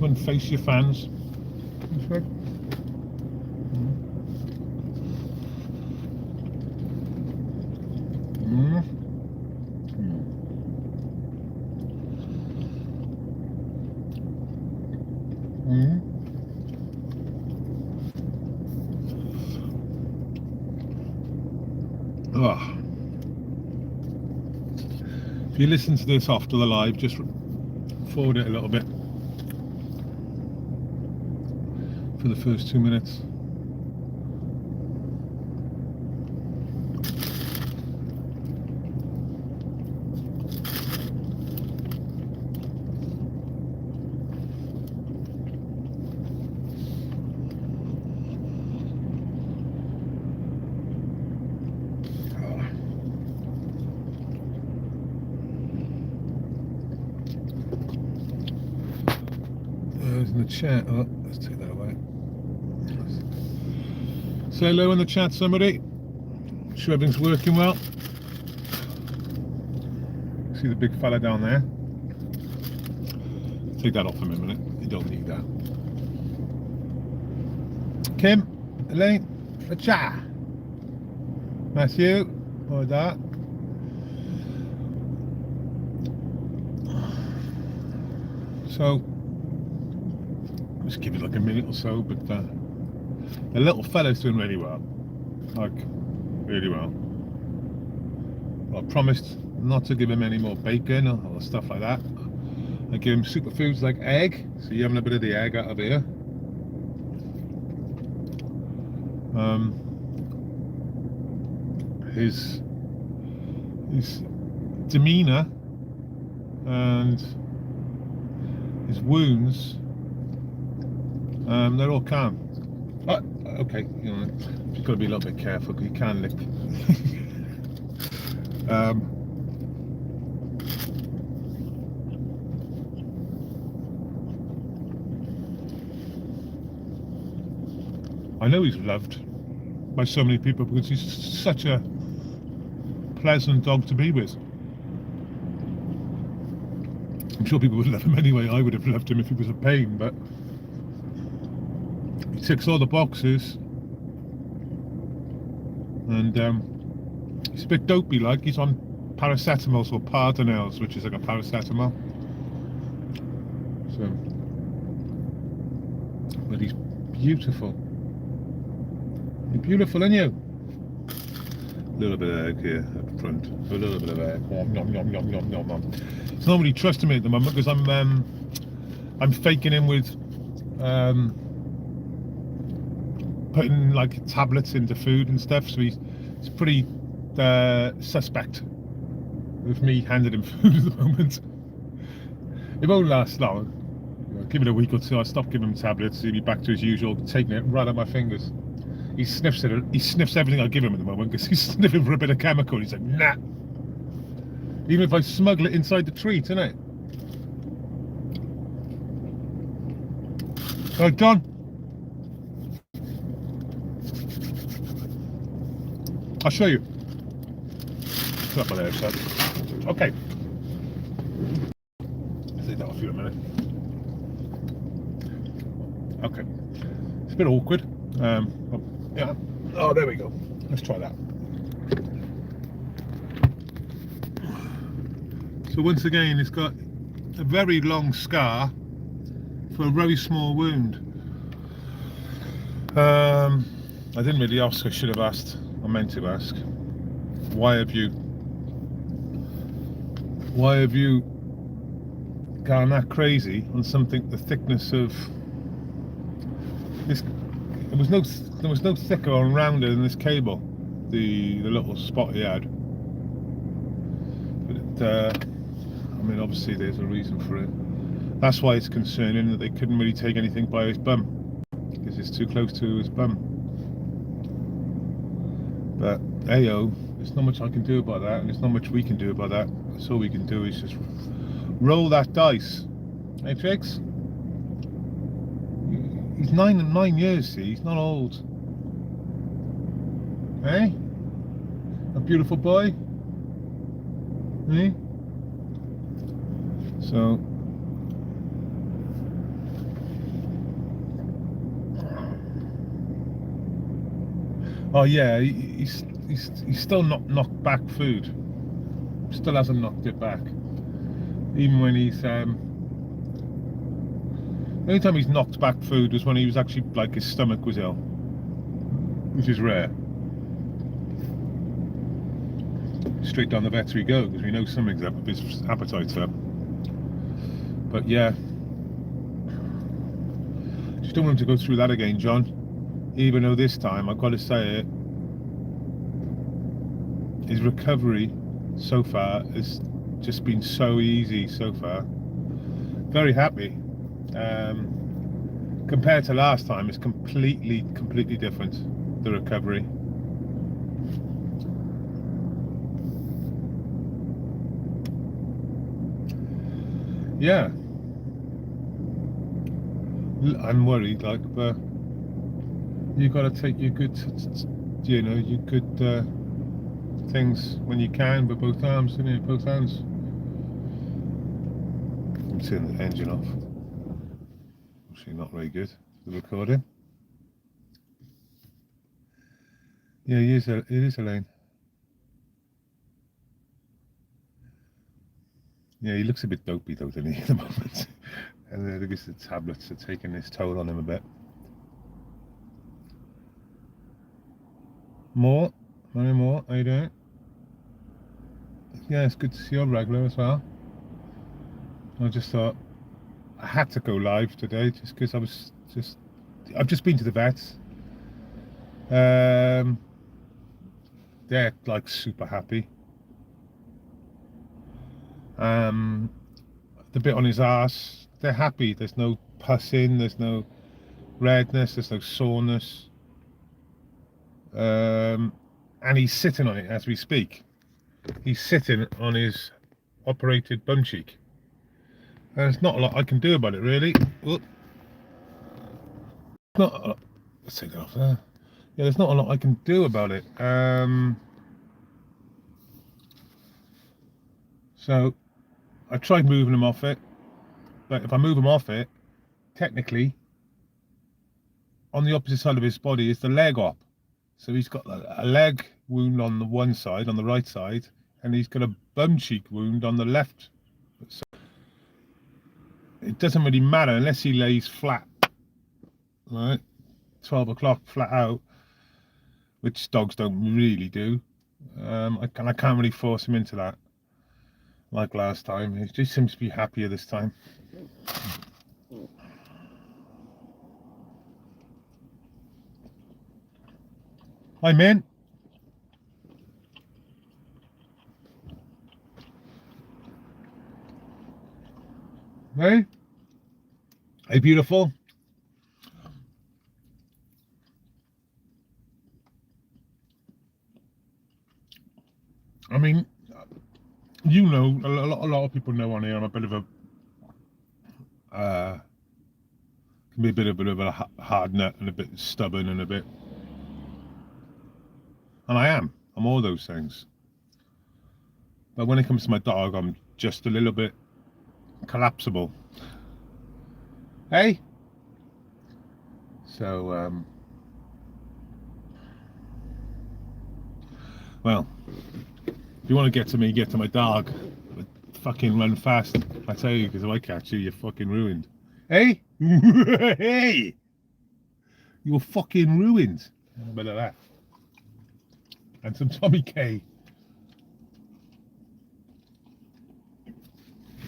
and face your fans. That's right. Oh. If you listen to this after the live, just forward it a little bit for the first 2 minutes. In the chat, oh, let's take that away. Say hello in the chat, somebody. Sure everything's working well. See the big fella down there? Take that off him a minute. You don't need that. Kim, Elaine, Facha, Matthew, or that. So just give it like a minute or so, but the little fella's doing really well, like really well. I promised not to give him any more bacon or stuff like that. I give him superfoods like egg, so you're having a bit of the egg out of here. His demeanor and his wounds, they're all calm. Oh, okay, you know, you've got to be a little bit careful because you can lick. I know he's loved by so many people because he's such a pleasant dog to be with. I'm sure people would love him anyway. I would have loved him if he was a pain, but he ticks all the boxes. And he's a bit dopey, like he's on paracetamols or Pardenels, which is like a paracetamol. So, but he's beautiful. You're beautiful, aren't you? A little bit of egg here up front. A little bit of egg. Nom, nom, nom, nom, nom, nom, nom. It's not really trusting me at the moment because I'm faking him with putting like tablets into food and stuff. So he's pretty suspect with me handing him food at the moment. It won't last long. Give it a week or two. I'll stop giving him tablets. He'll be back to his usual, taking it right out my fingers. He sniffs it. He sniffs everything I give him at the moment because he's sniffing for a bit of chemical. He's like, nah. Even if I smuggle it inside the treat, innit? Right, John. I'll show you. Put up my there, son. Okay. I'll take that off you in a minute. Okay. It's a bit awkward. Yeah. Oh, there we go. Let's try that. So once again, it's got a very long scar for a very small wound. I didn't really ask. I should have asked. I meant to ask. Why have you gone that crazy on something the thickness of this? There was no thicker or rounder than this cable, the little spot he had. But I mean, obviously there's a reason for it. That's why it's concerning that they couldn't really take anything by his bum, because it's too close to his bum. But ayo, there's not much I can do about that, and there's not much we can do about that. That's all we can do is just roll that dice. Hey, Trix? He's 9 years, see, he's not old. Hey? A beautiful boy? Hey? So, Oh yeah, he's still not knocked back food. Still hasn't knocked it back. Even when he's the only time he's knocked back food was when he was actually like his stomach was ill, which is rare. Straight down the vets we go because we know something's up if his appetite's up. But yeah, just don't want him to go through that again, John. Even though this time I've got to say it, his recovery so far has just been so easy so far. Very happy. Compared to last time, it's completely different, the recovery. Yeah, I'm worried, like, but you got to take your good, you know, your good things when you can with both arms, you know, both hands. I'm turning the engine off. Actually, not very good. The recording. Yeah, it is Elaine. Yeah, he looks a bit dopey though, doesn't he, at the moment? And I guess the tablets are taking this toll on him a bit. More? Any more? How you doing? Yeah, it's good to see you regular as well. I just thought I had to go live today just because I've just been to the vets. They're like super happy. The bit on his ass, they're happy. There's no pussing, there's no redness, there's no soreness. And he's sitting on it as we speak. He's sitting on his operated bum cheek. And there's not a lot I can do about it, really. Let's take that off there. Yeah, there's not a lot I can do about it. So I tried moving him off it, but if I move him off it, technically, on the opposite side of his body is the leg op. So he's got a leg wound on the one side, on the right side, and he's got a bum cheek wound on the left. So it doesn't really matter unless he lays flat, right? 12 o'clock flat out, which dogs don't really do. I can't really force him into that like last time. He just seems to be happier this time. Hi, man. Hey? Hey, beautiful. I mean, you know, a lot of people know on here I'm a bit of a can be a bit of a hard nut and a bit stubborn and and I'm all those things. But when it comes to my dog, I'm just a little bit collapsible. Hey? So, well, if you want to get to me, get to my dog. But fucking run fast. I tell you, because if I catch you, you're fucking ruined. Hey? Hey! You're fucking ruined. A bit of that. And some Tommy K.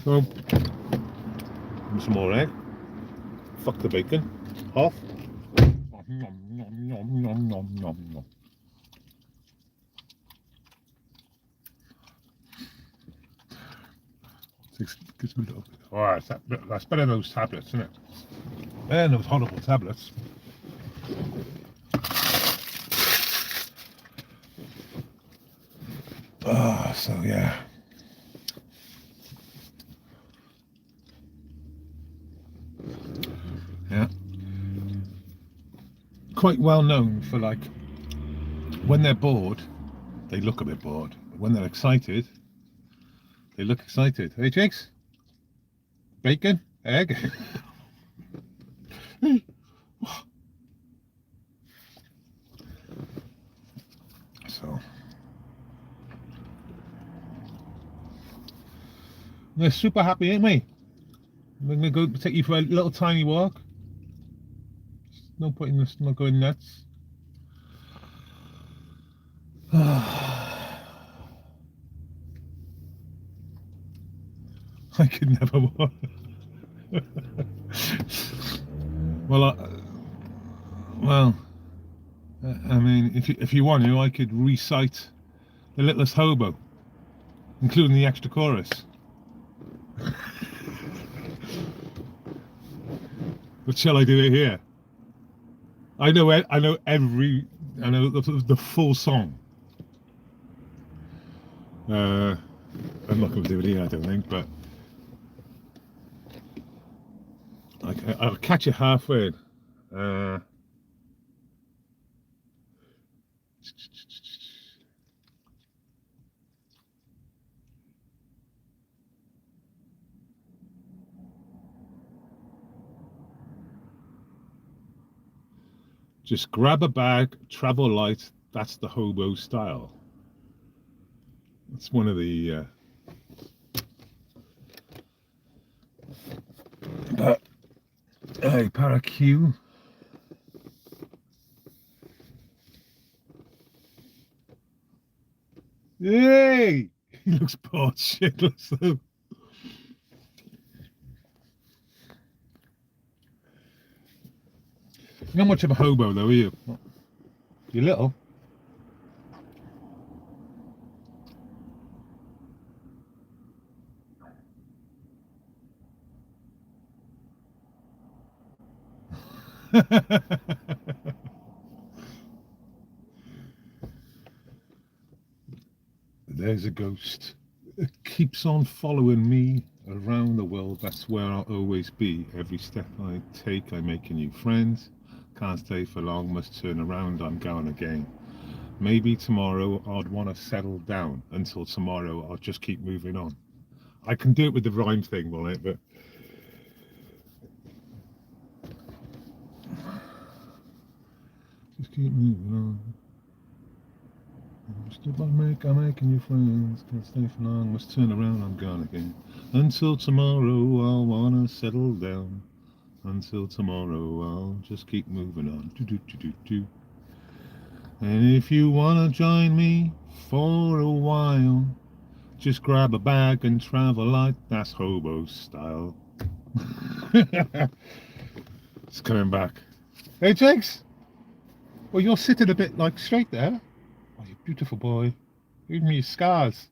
So, some more egg. Fuck the bacon. Off. Nom, nom, nom, nom, nom, nom, nom. Gives me a little bit. Alright, that's better than those tablets, isn't it? Better than those horrible tablets. So yeah. Yeah. Quite well known for, like, when they're bored, they look a bit bored. When they're excited, they look excited. Hey, chicks? Bacon? Egg? So we're super happy, ain't we? We're gonna go take you for a little tiny walk. No point in us not going nuts. I could never walk. Well, I mean, if you want to, I could recite The Littlest Hobo, including the extra chorus. But shall I do it here? I know the full song. I'm not going to do it here, I don't think, but I'll catch you halfway. Just grab a bag, travel light. That's the hobo style. That's one of the. Hey, Parakeet. Hey, he looks bored shitless though. You're not much of a hobo though, are you? You're little. There's a ghost. It keeps on following me around the world. That's where I'll always be. Every step I take, I make a new friend. Can't stay for long, must turn around, I'm going again. Maybe tomorrow I'd want to settle down. Until tomorrow, I'll just keep moving on. I can do it with the rhyme thing, will it? But just keep moving on. Step I'm making new friends. Can't stay for long, must turn around, I'm gone again. Until tomorrow, I'll wanna settle down. Until tomorrow, I'll just keep moving on. Do, do, do, do, do. And if you wanna join me for a while, just grab a bag and travel light. That's hobo style. It's coming back. Hey, Jakes. Well, you're sitting a bit like straight there. Oh, you beautiful boy. Even me scars.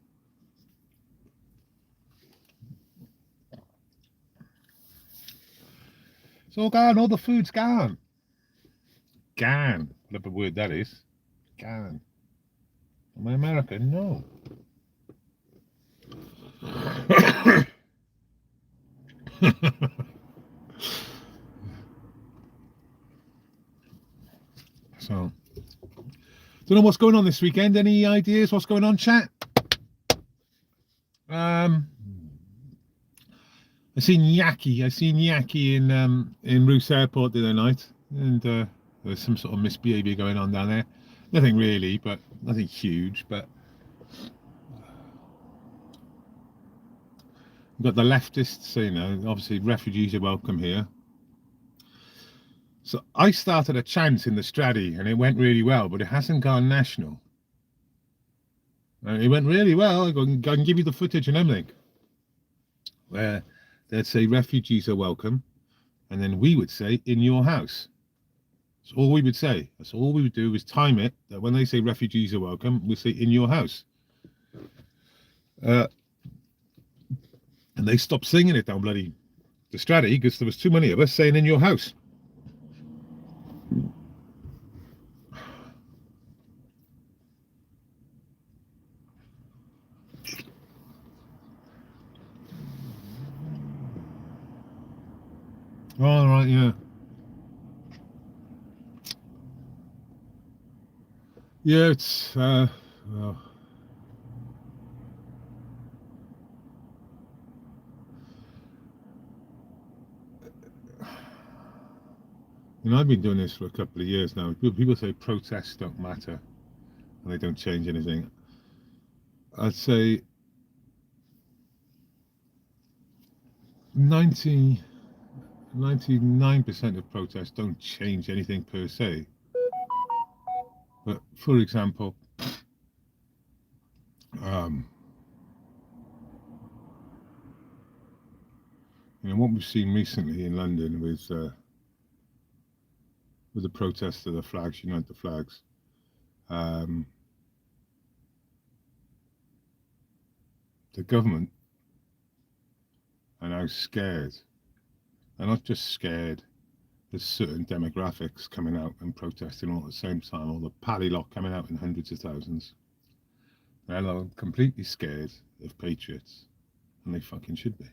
It's all gone. All the food's gone. Gone. Whatever word that is. Gone. Am I American? No. So, don't know what's going on this weekend. Any ideas? What's going on, chat? I seen Yaki in Roos Airport the other night, and there was some sort of misbehaviour going on down there. Nothing really, but nothing huge. But we've got the leftists, you know, obviously refugees are welcome here. So I started a chant in the Straddy, and it went really well, but it hasn't gone national. And it went really well. I can give you the footage and everything. Where they'd say refugees are welcome, and then we would say in your house. That's all we would say. That's all we would do is time it that when they say refugees are welcome, we say in your house. And they stopped singing it down bloody the Straddy because there was too many of us saying in your house. All right, yeah. Yeah, it's well, you know, I've been doing this for a couple of years now. People say protests don't matter. and they don't change anything. I'd say 99% of protests don't change anything per se. But for example, what we've seen recently in London with the protests of the flags, Unite the Flags, the government are now scared. They're not just scared. There's certain demographics coming out and protesting all at the same time, or the Paddy lot coming out in hundreds of thousands. They're completely scared of patriots, and they fucking should be.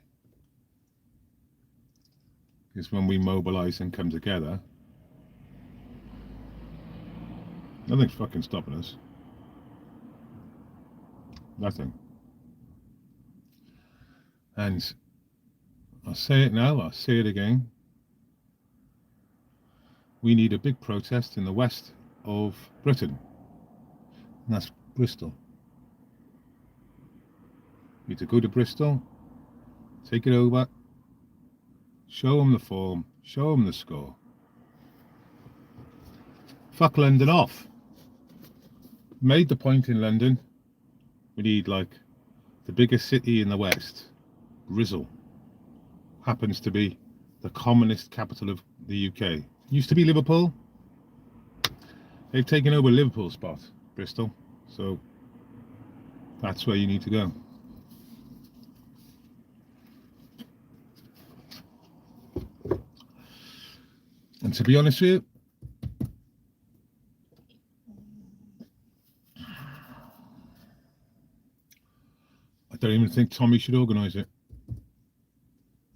Because when we mobilise and come together, nothing's fucking stopping us. Nothing. And I'll say it now, I'll say it again. We need a big protest in the west of Britain, and that's Bristol. We need to go to Bristol, take it over, show them the form, show them the score. Fuck London off. Made the point in London. We need, like, the biggest city in the west, Bristol, happens to be the communist capital of the UK. Used to be Liverpool. They've taken over Liverpool's spot, Bristol. So that's where you need to go. And to be honest with you, I don't even think Tommy should organise it.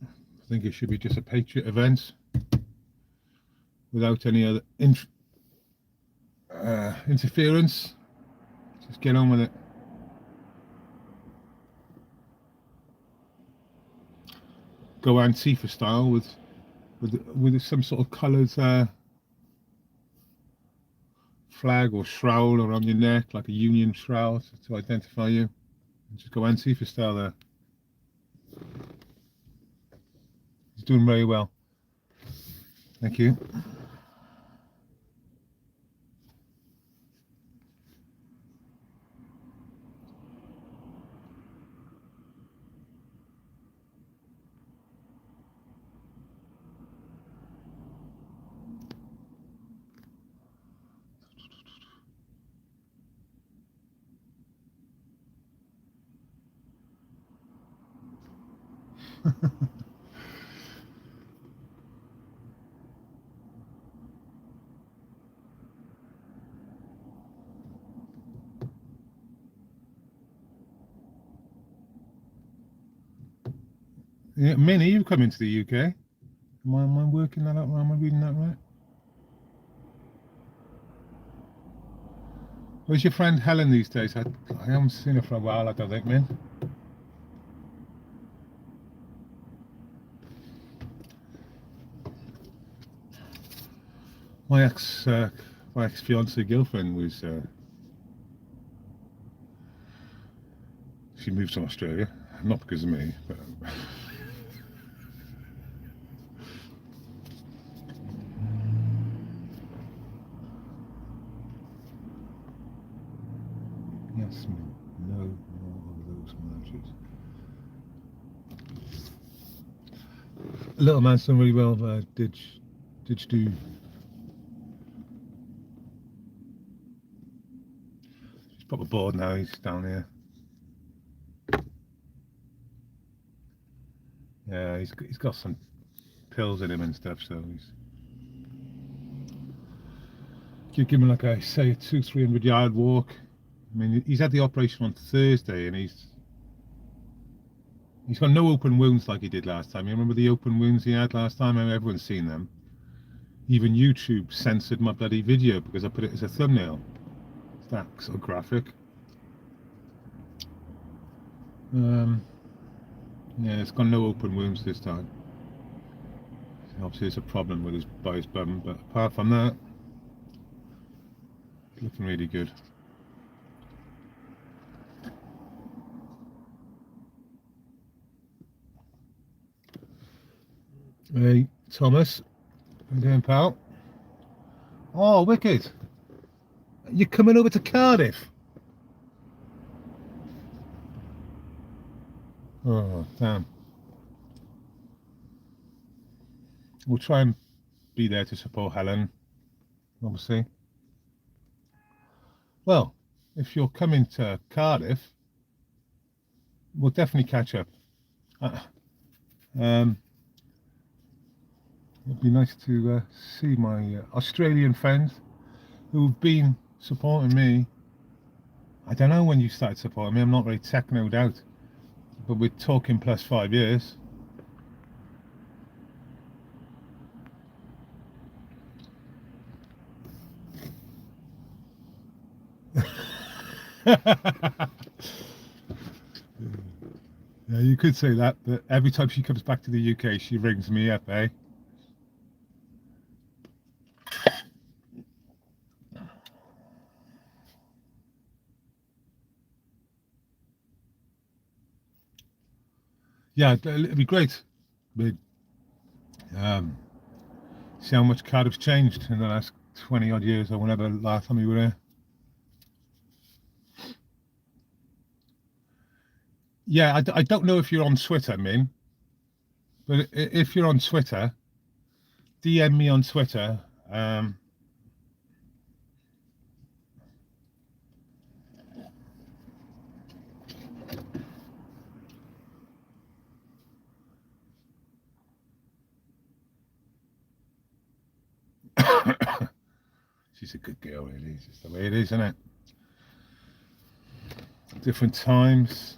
I think it should be just a patriot event without any other interference. Just get on with it. Go Antifa style with some sort of coloured flag or shroud around your neck, like a Union shroud to identify you. Just go Antifa style there. He's doing very well. Thank you. Yeah, Minnie, you've come into the UK. Am I working that out? Am I reading that right? Where's your friend Helen these days? I haven't seen her for a while, I don't think, man. My ex-fiance girlfriend was she moved to Australia, not because of me, but yes, no more of those marches. Little man's done really well. Did do. He's proper bored now. He's down here. Yeah, he's got some pills in him and stuff, so give him, like I say, a 200-300 yard walk. I mean, he's had the operation on Thursday, and he's got no open wounds like he did last time. You remember the open wounds he had last time? I mean, everyone's seen them. Even YouTube censored my bloody video because I put it as a thumbnail. It's that sort of graphic. Yeah, it's got no open wounds this time. Obviously, there's a problem with his bum, but apart from that, it's looking really good. Hey, Thomas. How you doing, pal? Oh, wicked. You're coming over to Cardiff? Oh, damn. We'll try and be there to support Helen, obviously. Well, if you're coming to Cardiff, we'll definitely catch up. Uh, Um, it'd be nice to see my Australian friends who've been supporting me. I don't know when you started supporting me. I'm not very technoed out, but we're talking plus 5 years. Yeah, you could say that, but every time she comes back to the UK, she rings me up, eh? Yeah, it'd be great. But, um, see how much Cardiff's changed in the last 20 odd years or whenever last time you were here. Yeah, I don't know if you're on Twitter, Min, but if you're on Twitter, DM me on Twitter. She's a good girl, really. It's just the way it is, isn't it? Different times.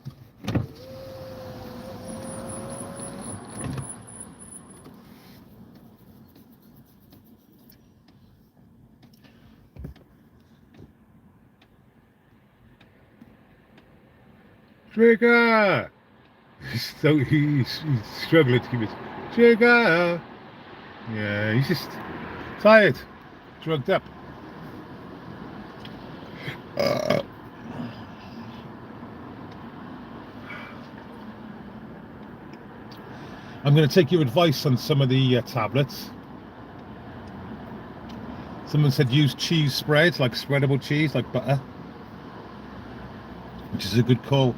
Trigger! So he's struggling to keep it. Trigger! Yeah, he's just tired, drugged up. I'm going to take your advice on some of the tablets. Someone said use cheese spreads, like spreadable cheese, like butter, which is a good call.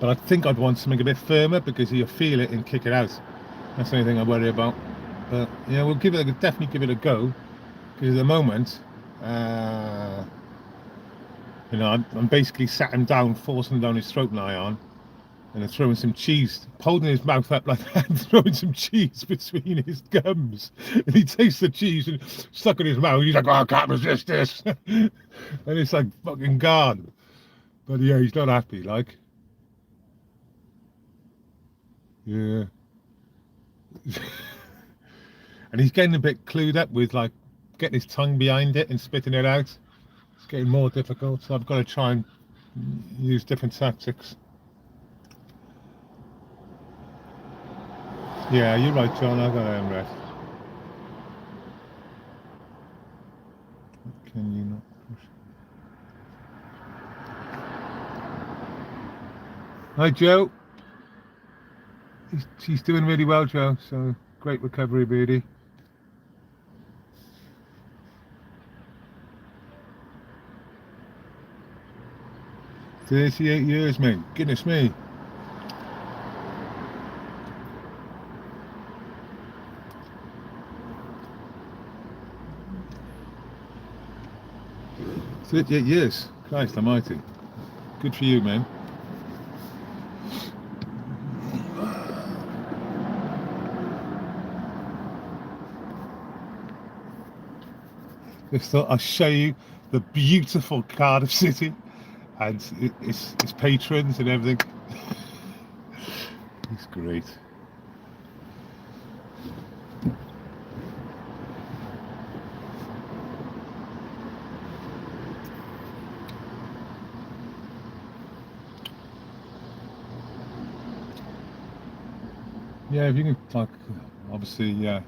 But I think I'd want something a bit firmer because you'll feel it and kick it out. That's the only thing I worry about. But yeah, we'll definitely give it a go. Because at the moment, I'm basically sat him down, forcing him down his throat nigh on, and then throwing some cheese, holding his mouth up like that, and throwing some cheese between his gums. And he tastes the cheese and stuck in his mouth. He's like, oh, I can't resist this. And it's like fucking gone. But yeah, he's not happy, like. Yeah. And he's getting a bit clued up with like getting his tongue behind it and spitting it out. It's getting more difficult, so I've got to try and use different tactics. Yeah, you're right, John. I've got to rest. Can you not push? Hi, Joe. He's doing really well, Joe. So great recovery, Beardy. 38 years, mate. Goodness me. "38 years. Christ almighty. Good for you, man." Just thought I'll show you the beautiful Cardiff city and its patrons and everything. It's great. Yeah, if you can talk, obviously, yeah.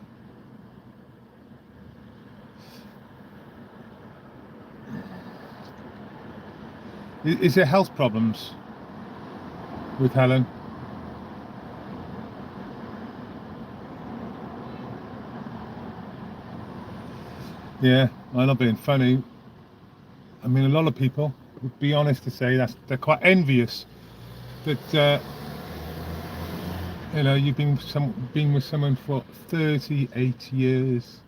Is there health problems with Helen? Yeah, I'm not being funny. I mean, a lot of people would be honest to say that they're quite envious that you've been with someone for 38 years.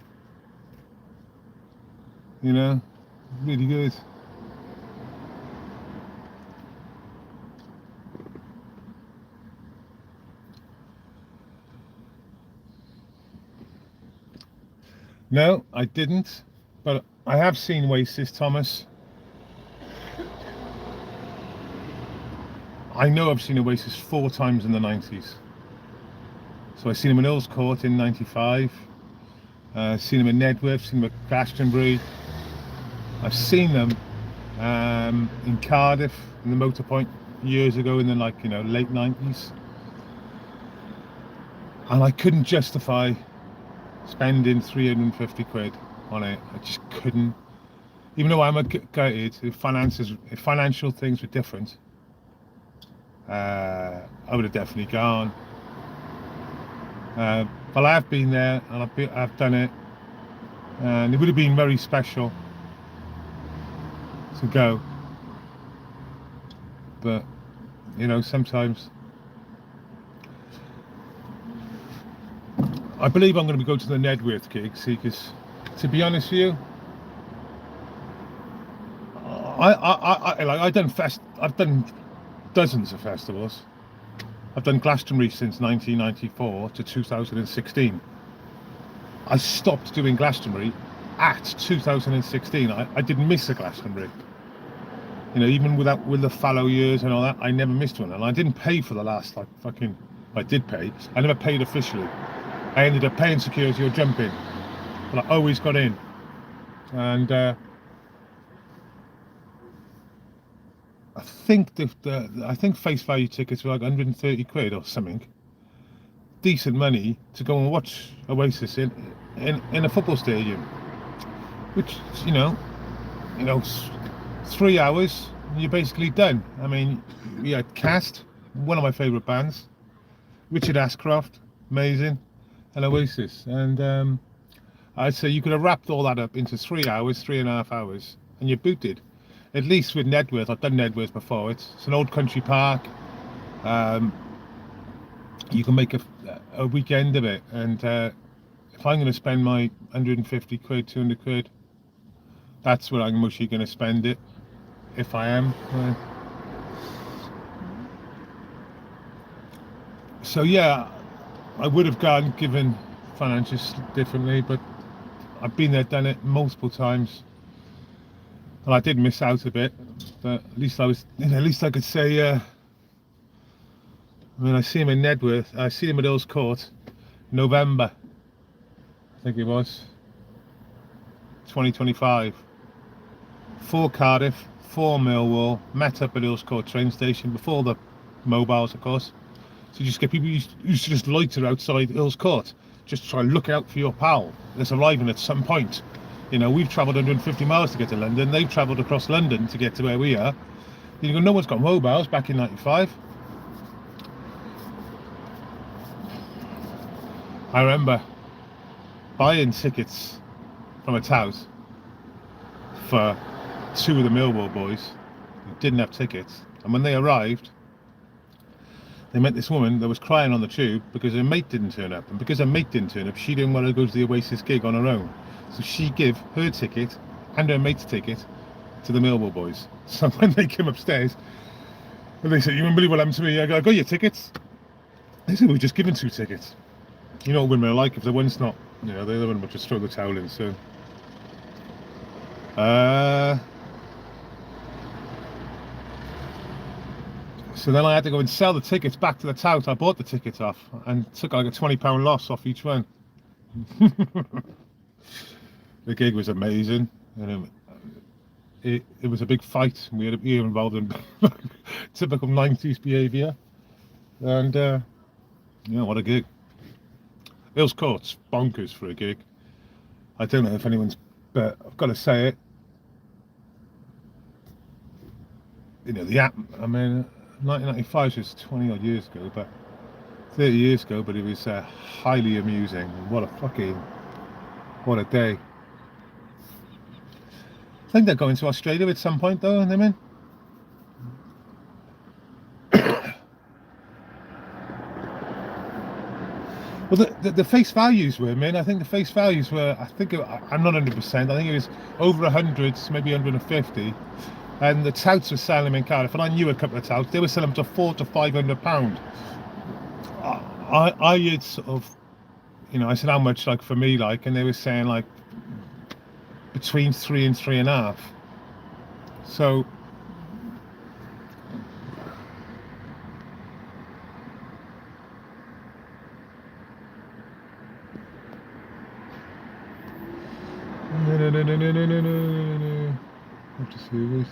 You know, really good. No, I didn't, but I have seen Oasis, Thomas. I know I've seen Oasis 4 times in the 90s. So I've seen them in Earls Court in 95. Seen them in Nedworth, seen them at Glastonbury. I've seen them in Cardiff, in the Motorpoint, years ago in the late 90s. And I couldn't justify spending 350 quid on it. I just couldn't. Even though I'm gutted, if financial things were different, I would have definitely gone. But I have been there and I've done it, and it would have been very special to go. But sometimes I believe I'm going to go to the Nedworth gig, because to be honest with you, I've done dozens of festivals. I've done Glastonbury since 1994 to 2016. I stopped doing Glastonbury at 2016. I didn't miss a Glastonbury. Even with the fallow years and all that, I never missed one. And I didn't pay for the last, I did pay. I never paid officially. I ended up paying security or jumping, but I always got in. And I think I think face value tickets were like 130 quid or something. Decent money to go and watch Oasis in a football stadium, which 3 hours and you're basically done. I mean, we had Cast, one of my favourite bands, Richard Ashcroft, amazing, and Oasis, and I'd say you could have wrapped all that up into 3 hours, 3.5 hours, and you're booted. At least with Nedworth, I've done Nedworth before. It's an old country park. You can make a weekend of it, and if I'm going to spend my 150 quid, 200 quid, that's where I'm mostly going to spend it, if I am. So yeah, I would have gone given finances differently, but I've been there, done it multiple times. And I did miss out a bit, but at least at least I could say, I mean, I see him in Nedworth, I see him at Earls Court, November, I think it was, 2025. 4 Cardiff, 4 Millwall, met up at Earls Court train station, before the mobiles, of course. So you just get people who used to just loiter outside Earls Court, just try and look out for your pal that's arriving at some point. We've travelled 150 miles to get to London. They've travelled across London to get to where we are. No one's got mobiles back in 95. I remember buying tickets from a tout for 2 of the Millwall boys who didn't have tickets. And when they arrived, they met this woman that was crying on the tube because her mate didn't turn up. And because her mate didn't turn up, she didn't want to go to the Oasis gig on her own. So she gave her ticket and her mate's ticket to the Millwall boys. So when they came upstairs, and they said, "You won't believe what happened to me. I got your tickets." They said, "We've just given 2 tickets." You know what women are like. If the one's not, the other one would just throw the towel in. So, so then I had to go and sell the tickets back to the tout I bought the tickets off, and took like a £20 loss off each one. The gig was amazing, and it was a big fight. We were involved in typical 90s behaviour, and what a gig. Earls Court's bonkers for a gig. I don't know if anyone's, but I've got to say it. The app. I mean, 1995 was 20 odd years ago, but 30 years ago. But it was highly amusing. And what a day! think they're going to Australia at some point, though, aren't they, man? Well, the face values were, man. I think the face values were. I'm not 100%. I think it was over 100, maybe 150. And the touts were selling them in Cardiff, and I knew a couple of touts. They were selling them to £400 to £500. I had sort of, I said how much, like, for me, like, and they were saying like between 3 and 3.5. So no. Have to see this.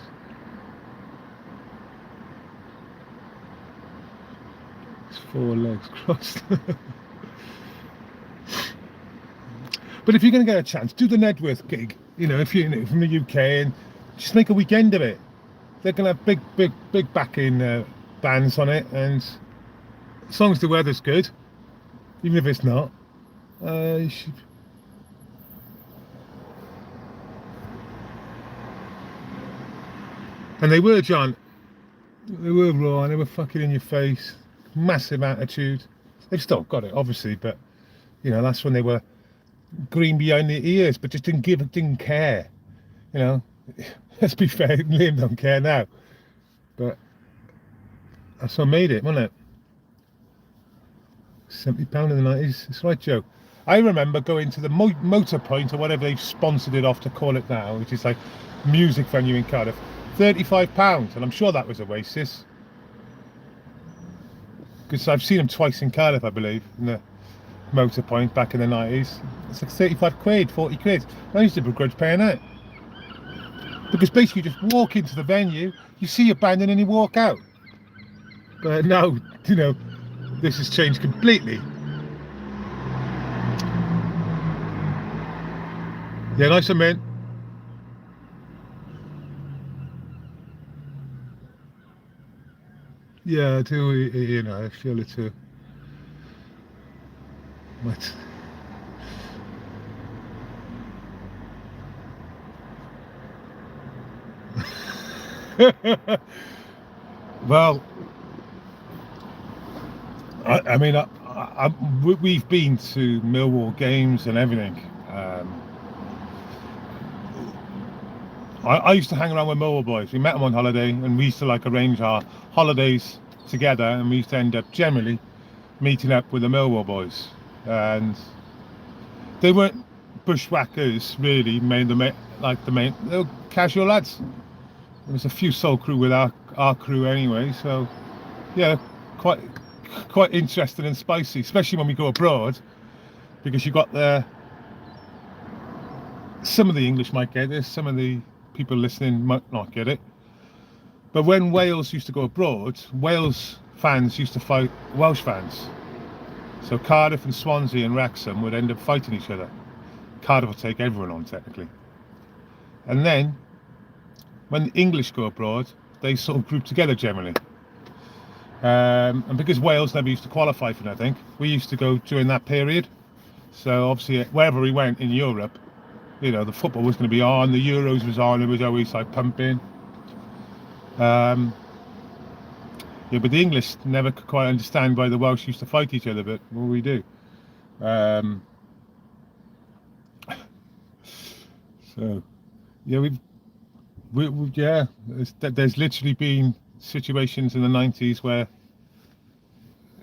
It's 4 legs crossed. But if you're going to get a chance, do the Nedworth gig. If you're from the UK, and just make a weekend of it. They're going to have big backing bands on it, and as long as the weather's good, even if it's not, you should. And they were, John. They were raw, and they were fucking in your face. Massive attitude. They've still got it, obviously, but that's when they were green behind the ears, but just didn't care. Let's be fair, Liam don't care now. But that's what made it, wasn't it? £70 in the 90s. That's right, Joe. I remember going to the Motor Point, or whatever they've sponsored it off to call it now, which is like music venue in Cardiff. £35, and I'm sure that was Oasis, because I've seen them twice in Cardiff, I believe, in the Motor Point back in the 90s. It's like 35 quid, 40 quid. I used to begrudge paying that, because basically you just walk into the venue, you see your band, and then you walk out. But now, this has changed completely. Yeah, nice one, man. Yeah, I do. I feel it too. What? Well, I mean, we've been to Millwall games and everything. I used to hang around with Millwall boys. We met them on holiday, and we used to arrange our holidays together, and we used to end up generally meeting up with the Millwall boys. And they weren't bushwhackers really, they were casual lads. There was a few soul crew with our crew anyway, so yeah, quite interesting and spicy, especially when we go abroad, because you got some of the English might get this, some of the people listening might not get it, but when Wales used to go abroad, Wales fans used to fight Welsh fans. So Cardiff and Swansea and Wrexham would end up fighting each other. Cardiff would take everyone on, technically. And then, when the English go abroad, they sort of group together generally. And because Wales never used to qualify for anything, we used to go during that period. So obviously, wherever we went in Europe, the football was going to be on, the Euros was on, it was always pumping. Yeah, but the English never could quite understand why the Welsh used to fight each other, but what we do. So, yeah, there's literally been situations in the 90s where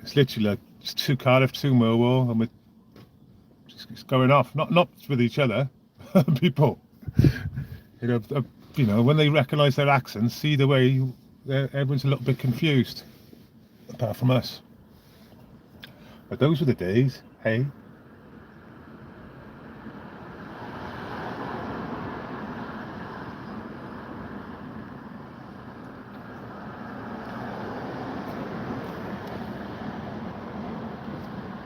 it's literally like just 2 Cardiff, 2 Millwall, and we're just going off, not with each other, people. When they recognise their accents, either way, everyone's a little bit confused, apart from us. But those were the days, hey?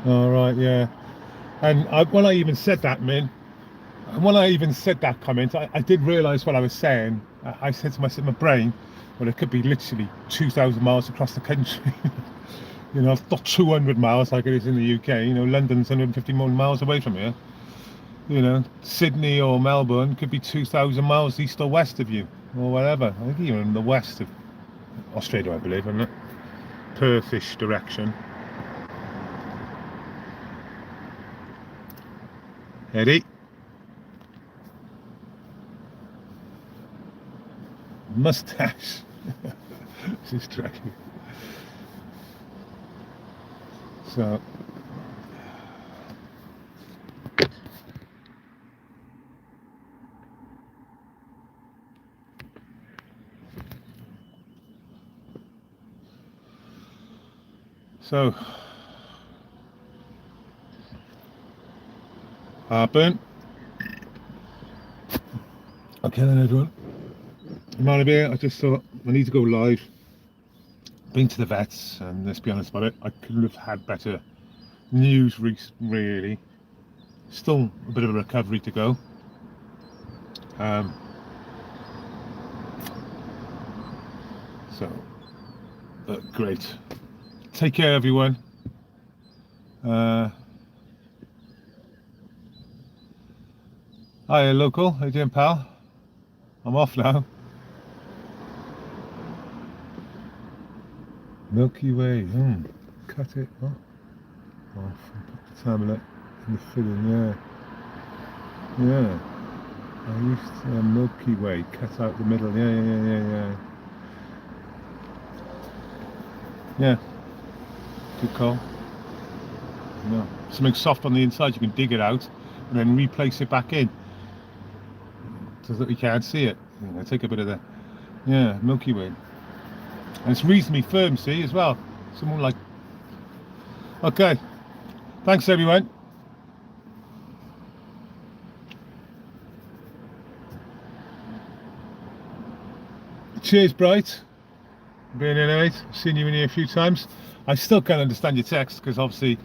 All right, yeah. And when I even said that, comment, I did realise what I was saying. I said to myself, my brain, well, it could be literally 2,000 miles across the country. Not 200 miles like it is in the UK. London's 150 more miles away from here. you know, Sydney or Melbourne could be 2,000 miles east or west of you, or whatever. I think even in the west of Australia, I believe, isn't it? Perthish direction. Eddie. Mustache. This is tricky. So. So. Heartburn. Okay then, everyone. I'm out of here. I just thought I need to go live. Been to the vets, and let's be honest about it, I couldn't have had better news really. Still a bit of a recovery to go. So, great. Take care, everyone. Hi, local. How you doing, pal? I'm off now. Milky Way. Cut it off. Put the tablet in the filling. Yeah. I used to Milky Way. Cut out the middle. Yeah. Yeah. Good call. Yeah. Something soft on the inside. You can dig it out and then replace it back in, so that we can't see it. Take a bit of the Milky Way. And it's reasonably firm, see, as well. Someone like... Okay. Thanks, everyone. Cheers, Bright. Being in, mate. Seen you in here a few times. I still can't understand your text because obviously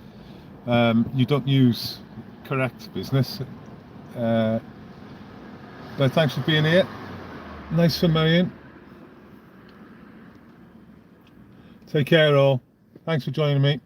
you don't use correct business. But thanks for being here. Nice for Marion. Take care, all. Thanks for joining me.